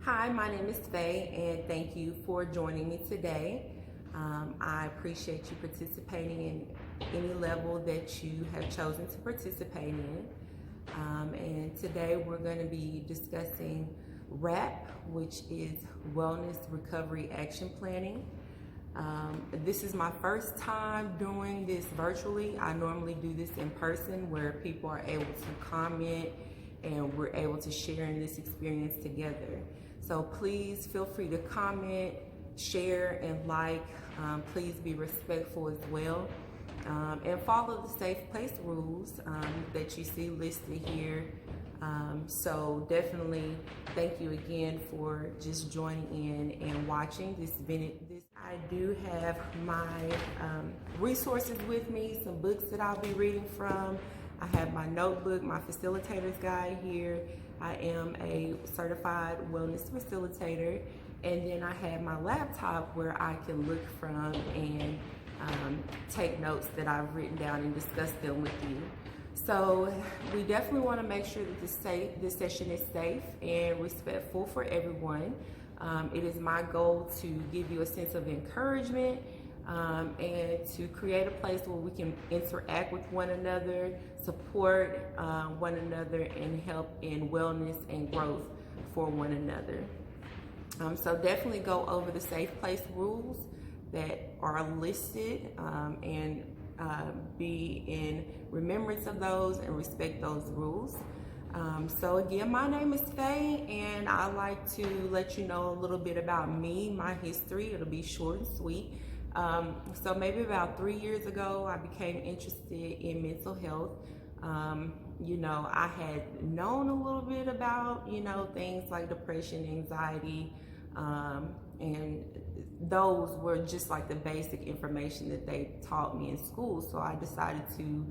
Hi, my name is Faye, and thank you for joining me today. I appreciate you participating in any level that you have chosen to participate in. And today we're going to be discussing WRAP, which is Wellness Recovery Action Planning. This is my first time doing this virtually. I normally do this in person where people are able to comment and we're able to share in this experience together. So please feel free to comment, share, and like. Please be respectful as well. And follow the safe place rules that you see listed here. So definitely thank you again for just joining in and watching this video. I do have my resources with me, some books that I'll be reading from. I have my notebook, my facilitator's guide here. I am a certified wellness facilitator. And then I have my laptop where I can look from and take notes that I've written down and discuss them with you. So we definitely want to make sure that this session is safe and respectful for everyone. It is my goal to give you a sense of encouragement and to create a place where we can interact with one another, support one another, and help in wellness and growth for one another. So definitely go over the safe place rules that are listed and be in remembrance of those and respect those rules. So again, my name is Faye, and I like to let you know a little bit about me, my history. It'll be short and sweet. So maybe about 3 years ago, I became interested in mental health. I had known a little bit about, things like depression, anxiety, and those were just like the basic information that they taught me in school. So I decided to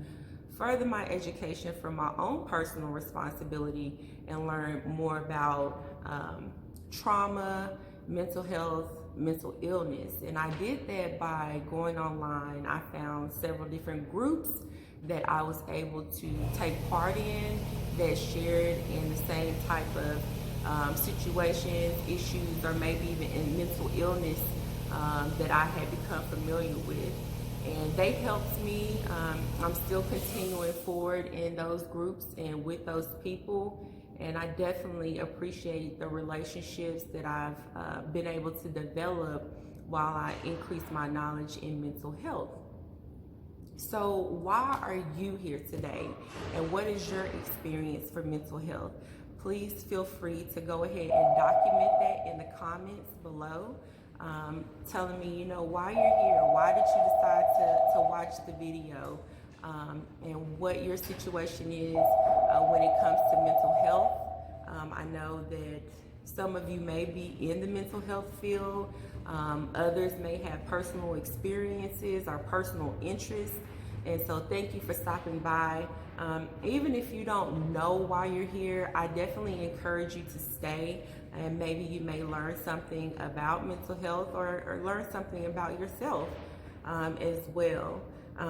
further my education from my own personal responsibility and learn more about trauma, mental health, mental illness. And I did that by going online. I found several different groups that I was able to take part in that shared in the same type of situations, issues, or maybe even in mental illness that I had become familiar with. And they helped me. I'm still continuing forward in those groups and with those people. And I definitely appreciate the relationships that I've been able to develop while I increase my knowledge in mental health. So why are you here today? And what is your experience for mental health? Please feel free to go ahead and document that in the comments below. Telling me, why you're here, why did you decide to watch the video, and what your situation is when it comes to mental health. I know that some of you may be in the mental health field. Others may have personal experiences or personal interests. And so thank you for stopping by. Even if you don't know why you're here, I definitely encourage you to stay, and maybe you may learn something about mental health or learn something about yourself as well.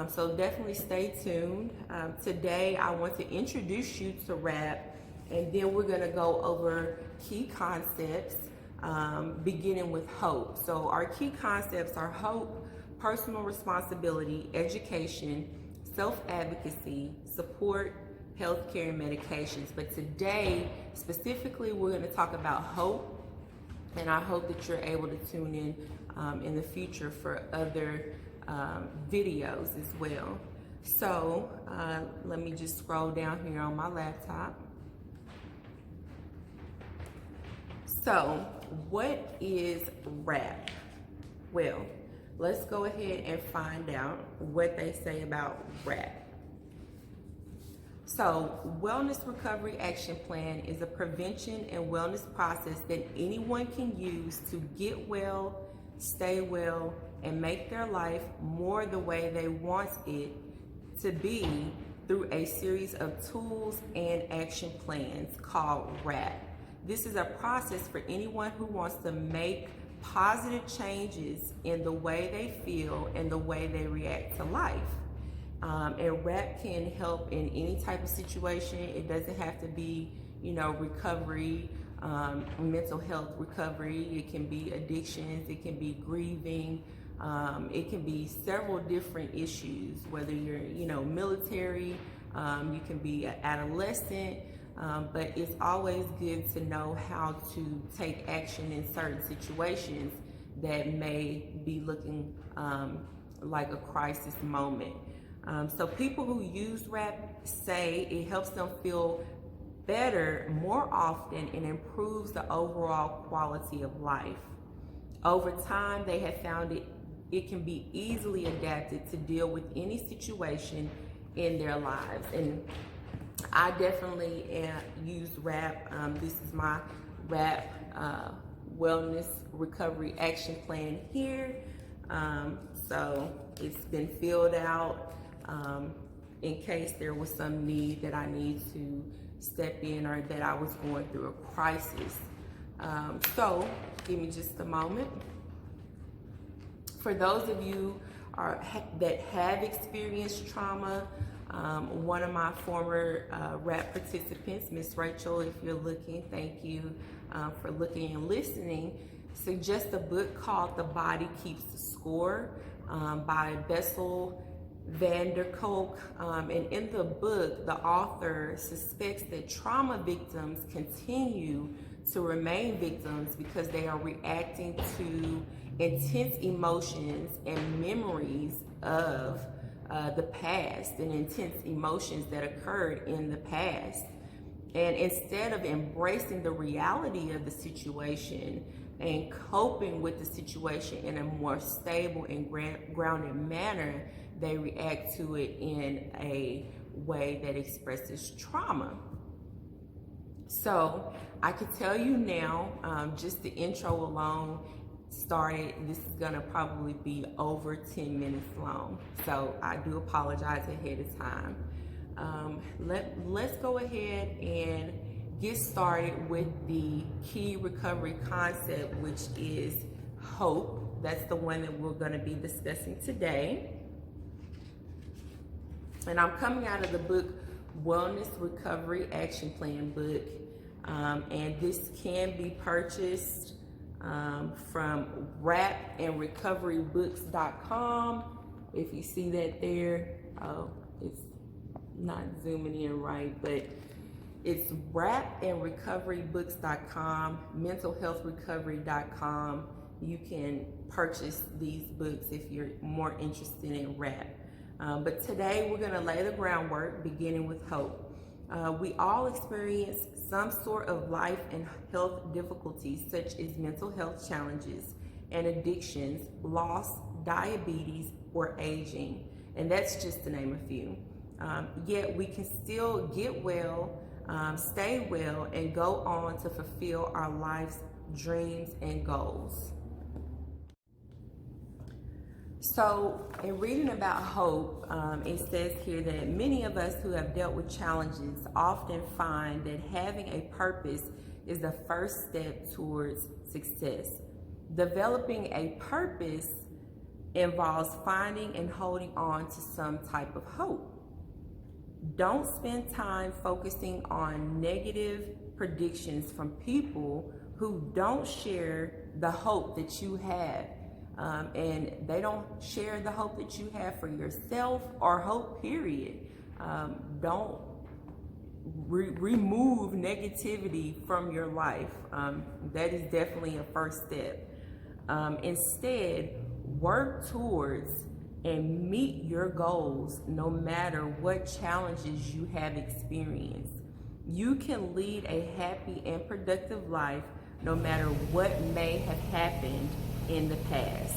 So definitely stay tuned. Today I want to introduce you to WRAP, and then we're going to go over key concepts beginning with hope. So our key concepts are hope, personal responsibility, education, self-advocacy, support, healthcare, and medications. But today, specifically, we're going to talk about hope, and I hope that you're able to tune in the future for other videos as well. So let me just scroll down here on my laptop. So what is WRAP? Well, let's go ahead and find out what they say about WRAP. So, Wellness Recovery Action Plan is a prevention and wellness process that anyone can use to get well, stay well, and make their life more the way they want it to be through a series of tools and action plans called WRAP. This is a process for anyone who wants to make positive changes in the way they feel and the way they react to life. And WRAP can help in any type of situation. It doesn't have to be, recovery mental health recovery. It can be addictions, it can be grieving, it can be several different issues, whether you're, military, you can be an adolescent, but it's always good to know how to take action in certain situations that may be looking like a crisis moment. So people who use rap say it helps them feel better more often and improves the overall quality of life. Over time, they have found it can be easily adapted to deal with any situation in their lives. And I definitely use rap. This is my rap wellness recovery action plan here. So it's been filled out in case there was some need that I need to step in or that I was going through a crisis. So give me just a moment. For those of you that have experienced trauma, one of my former rap participants, Miss Rachel, if you're looking, thank you for looking and listening, suggests a book called The Body Keeps the Score by Bessel van der Kolk. And in the book, the author suspects that trauma victims continue to remain victims because they are reacting to intense emotions and memories of the past and intense emotions that occurred in the past. And instead of embracing the reality of the situation and coping with the situation in a more stable and grounded manner, they react to it in a way that expresses trauma. So I could tell you now, just the intro alone started, this is gonna probably be over 10 minutes long. So I do apologize ahead of time. Let's go ahead and get started with the key recovery concept, which is hope. That's the one that we're gonna be discussing today. And I'm coming out of the book Wellness Recovery Action Plan book. And this can be purchased from rapandrecoverybooks.com. If you see that there, it's not zooming in right, but it's rapandrecoverybooks.com, mentalhealthrecovery.com. You can purchase these books if you're more interested in rap. But today we're going to lay the groundwork, beginning with hope. We all experience some sort of life and health difficulties, such as mental health challenges and addictions, loss, diabetes, or aging. And that's just to name a few. Yet we can still get well, stay well, and go on to fulfill our life's dreams and goals. So in reading about hope, it says here that many of us who have dealt with challenges often find that having a purpose is the first step towards success. Developing a purpose involves finding and holding on to some type of hope. Don't spend time focusing on negative predictions from people who don't share the hope that you have. And they don't share the hope that you have for yourself or hope, period. Don't remove negativity from your life. That is definitely a first step. Instead, work towards and meet your goals no matter what challenges you have experienced. You can lead a happy and productive life no matter what may have happened in the past.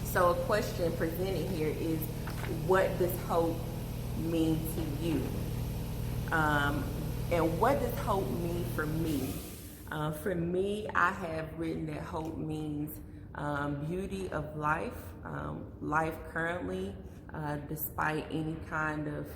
So a question presented here is, what does hope mean to you? And what does hope mean for me? For me, I have written that hope means beauty of life, life currently, despite any kind of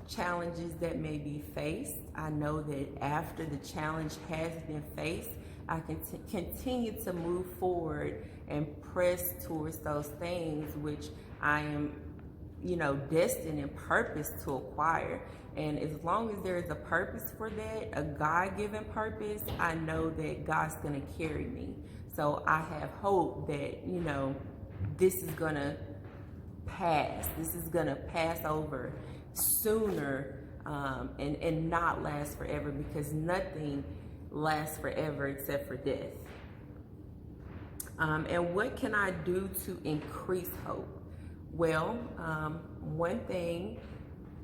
challenges that may be faced. I know that after the challenge has been faced, I can continue to move forward and press towards those things which I am destined and purpose to acquire. And as long as there is a purpose for that, a God-given purpose, I know that God's going to carry me. So I have hope that, this is going to pass. This is going to pass over sooner, and not last forever, because nothing lasts forever except for death. And what can I do to increase hope? Well, one thing,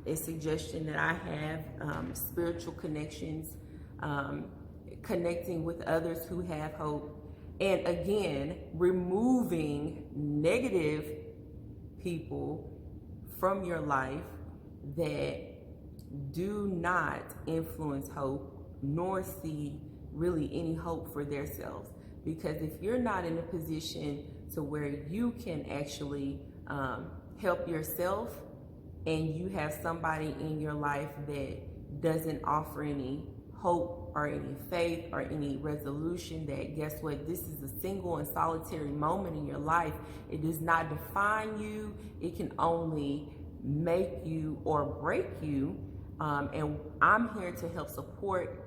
a suggestion that I have, spiritual connections, connecting with others who have hope, and again, removing negative people from your life that do not influence hope nor see really any hope for themselves. Because if you're not in a position to where you can actually help yourself, and you have somebody in your life that doesn't offer any hope or any faith or any resolution, that guess what, this is a single and solitary moment in your life. It does not define you. It can only make you or break you. And I'm here to help support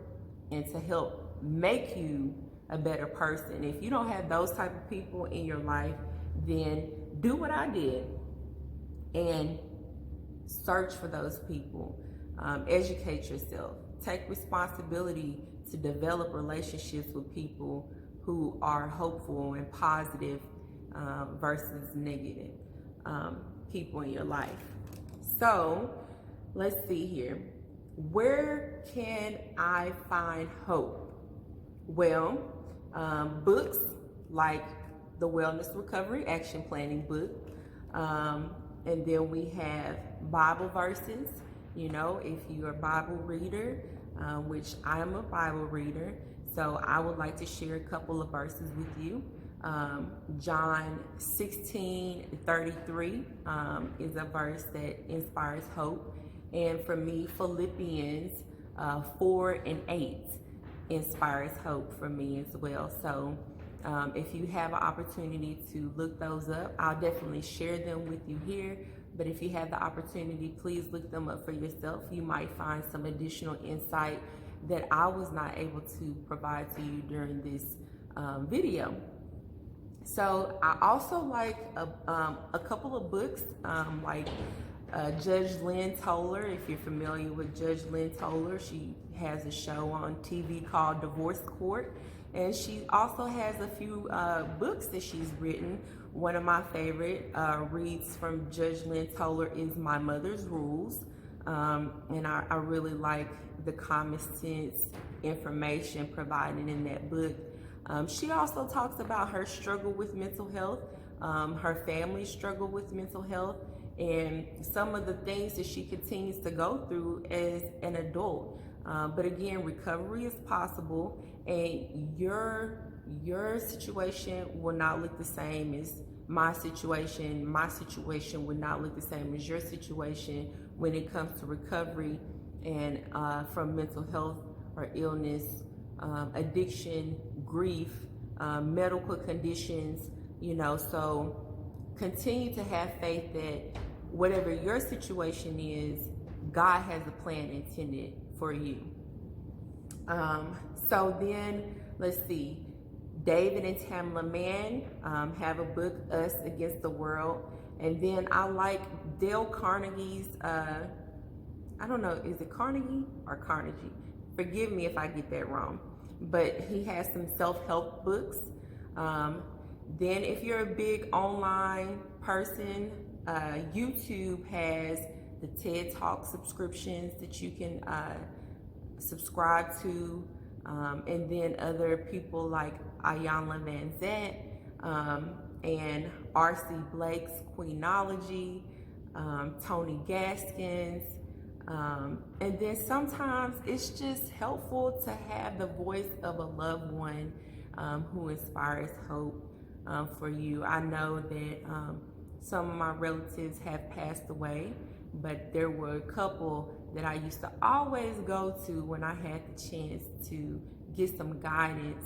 and to help make you a better person. If you don't have those type of people in your life, then do what I did and search for those people. Educate yourself. Take responsibility to develop relationships with people who are hopeful and positive, versus negative people in your life. So let's see here. Where can I find hope? Well, books like the Wellness Recovery Action Planning book. And then we have Bible verses. If you're a Bible reader, which I am a Bible reader, so I would like to share a couple of verses with you. John 16:33 is a verse that inspires hope. And for me, Philippians 4:8 inspires hope for me as well. So if you have an opportunity to look those up, I'll definitely share them with you here. But if you have the opportunity, please look them up for yourself. You might find some additional insight that I was not able to provide to you during this video. So I also like a couple of books, like Judge Lynn Toller. If you're familiar with Judge Lynn Toller, she has a show on TV called Divorce Court. And she also has a few books that she's written. One of my favorite reads from Judge Lynn Toller is My Mother's Rules. And I really like the common sense information provided in that book. She also talks about her struggle with mental health, her family's struggle with mental health, and some of the things that she continues to go through as an adult. But again, recovery is possible, and your situation will not look the same as my situation. My situation would not look the same as your situation when it comes to recovery and from mental health or illness, addiction, grief, medical conditions, so continue to have faith that whatever your situation is, God has a plan intended for you. So then, let's see. David and Tamla Mann have a book, Us Against the World. And then I like Dale Carnegie's, I don't know, is it Carnegie or Carnegie? Forgive me if I get that wrong. But he has some self-help books. Then if you're a big online person, YouTube has the TED Talk subscriptions that you can subscribe to. And then other people like Ayanna Van Zant, and R.C. Blake's Queenology, Tony Gaskins. And then sometimes it's just helpful to have the voice of a loved one who inspires hope for you. I know that some of my relatives have passed away, but there were a couple that I used to always go to when I had the chance to get some guidance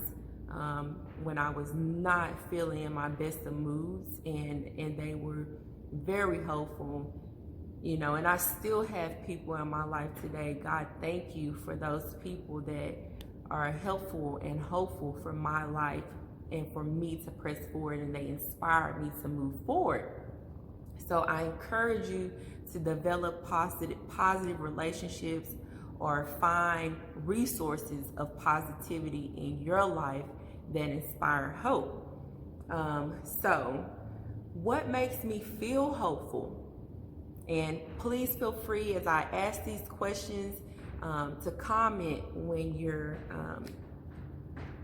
when I was not feeling in my best of moods, and they were very helpful You know, and I still have people in my life today. God, thank you for those people that are helpful and hopeful for my life and for me to press forward, and they inspire me to move forward. So I encourage you to develop positive relationships or find resources of positivity in your life that inspire hope. So what makes me feel hopeful? And please feel free as I ask these questions to comment when you're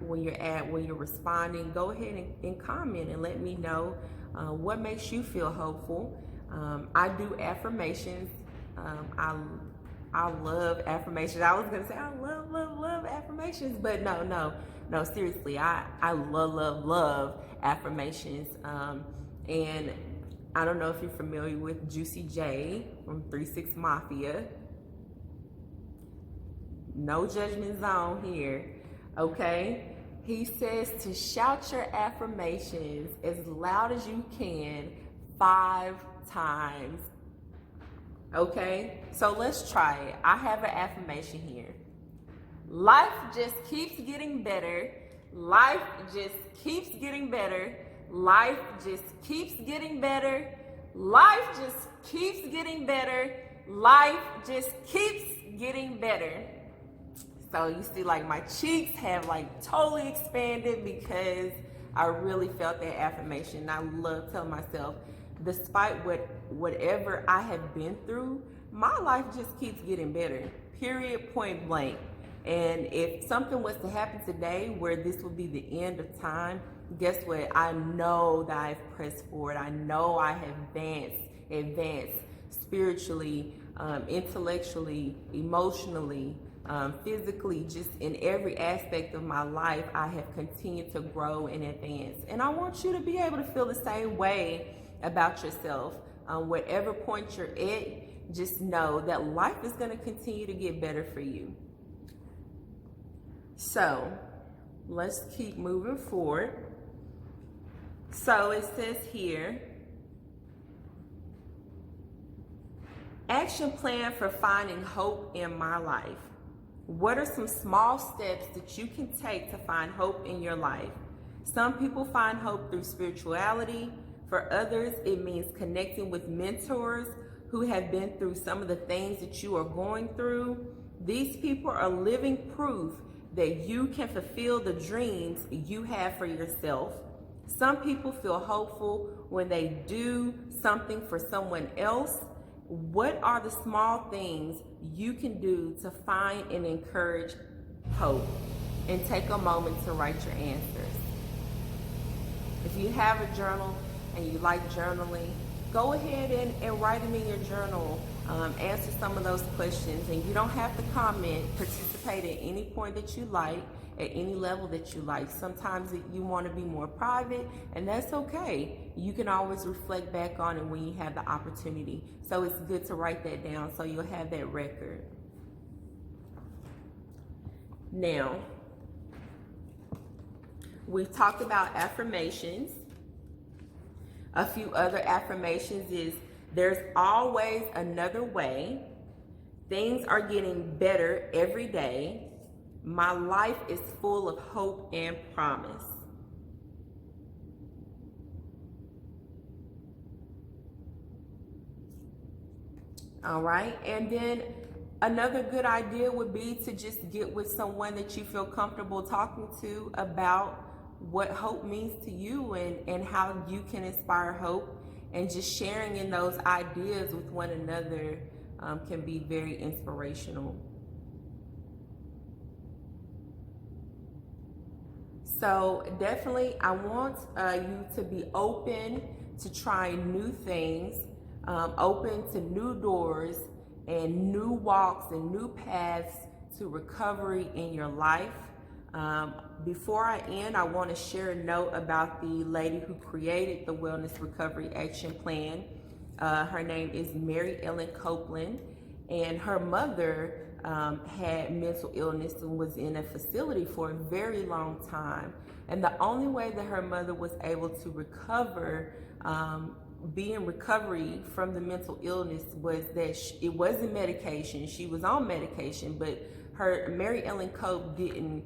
responding. Go ahead and comment and let me know what makes you feel hopeful. I do affirmations. I love affirmations. I was gonna say I love affirmations, but no, seriously, I love affirmations. And I don't know if you're familiar with Juicy J from 3-6 Mafia. No judgment zone here, okay? He says to shout your affirmations as loud as you can 5 times. Okay, so let's try it. I have an affirmation here. Life just keeps getting better. Life just keeps getting better. Life just keeps getting better. Life just keeps getting better. Life just keeps getting better. So you see, like, my cheeks have like totally expanded because I really felt that affirmation. And I love telling myself, despite whatever I have been through, my life just keeps getting better. Period, point blank. And if something was to happen today where this will be the end of time, guess what? I know that I've pressed forward. I know I have advanced spiritually, intellectually, emotionally, physically, just in every aspect of my life. I have continued to grow and advance. And I want you to be able to feel the same way about yourself. Whatever point you're at, just know that life is going to continue to get better for you. So let's keep moving forward. So it says here, action plan for finding hope in my life. What are some small steps that you can take to find hope in your life? Some people find hope through spirituality. For others, it means connecting with mentors who have been through some of the things that you are going through. These people are living proof that you can fulfill the dreams you have for yourself. Some people feel hopeful when they do something for someone else. What are the small things you can do to find and encourage hope? And take a moment to write your answers. If you have a journal and you like journaling, go ahead and write them in your journal. Answer some of those questions, and you don't have to comment. Participate at any point that you like, at any level that you like. Sometimes you want to be more private, and that's okay. You can always reflect back on it when you have the opportunity. So it's good to write that down so you'll have that record. Now, we've talked about affirmations. A few other affirmations is, there's always another way. Things are getting better every day. My life is full of hope and promise. All right, and then another good idea would be to just get with someone that you feel comfortable talking to about what hope means to you and how you can inspire hope. And just sharing in those ideas with one another can be very inspirational. So definitely, I want you to be open to trying new things, open to new doors and new walks and new paths to recovery in your life. Before I end, I want to share a note about the lady who created the Wellness Recovery Action Plan. Her name is Mary Ellen Copeland, and her mother had mental illness and was in a facility for a very long time. And the only way that her mother was able to recover be in recovery from the mental illness was that it wasn't medication. She was on medication, but Mary Ellen Cope didn't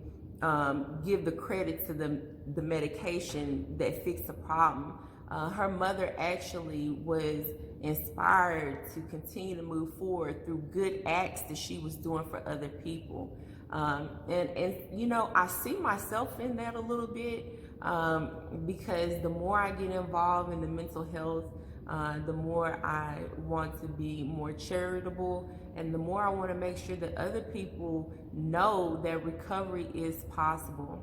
give the credit to the medication that fixed the problem. Her mother actually was inspired to continue to move forward through good acts that she was doing for other people. And you know, I see myself in that a little bit, because the more I get involved in the mental health, the more I want to be more charitable, and the more I want to make sure that other people know that recovery is possible.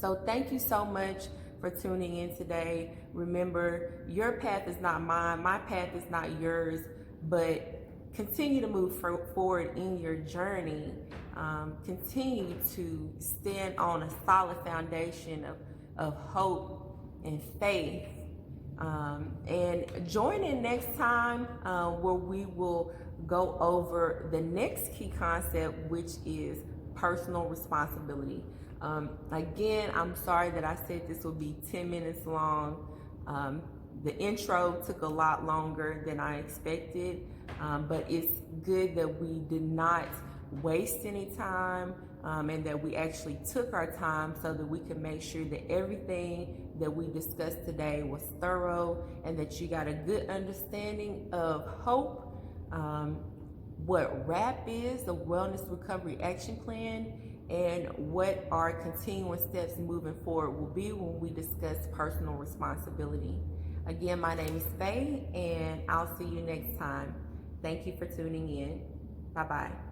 So thank you so much for tuning in today. Remember, your path is not mine, my path is not yours, but continue to move forward in your journey. Continue to stand on a solid foundation of hope and faith. And join in next time where we will go over the next key concept, which is personal responsibility. Again, I'm sorry that I said this will be 10 minutes long. The intro took a lot longer than I expected, but it's good that we did not waste any time, and that we actually took our time so that we could make sure that everything that we discussed today was thorough, and that you got a good understanding of hope, what WRAP is, the Wellness Recovery Action Plan, and what our continuing steps moving forward will be when we discuss personal responsibility. Again, my name is Faye, and I'll see you next time. Thank you for tuning in. Bye-bye.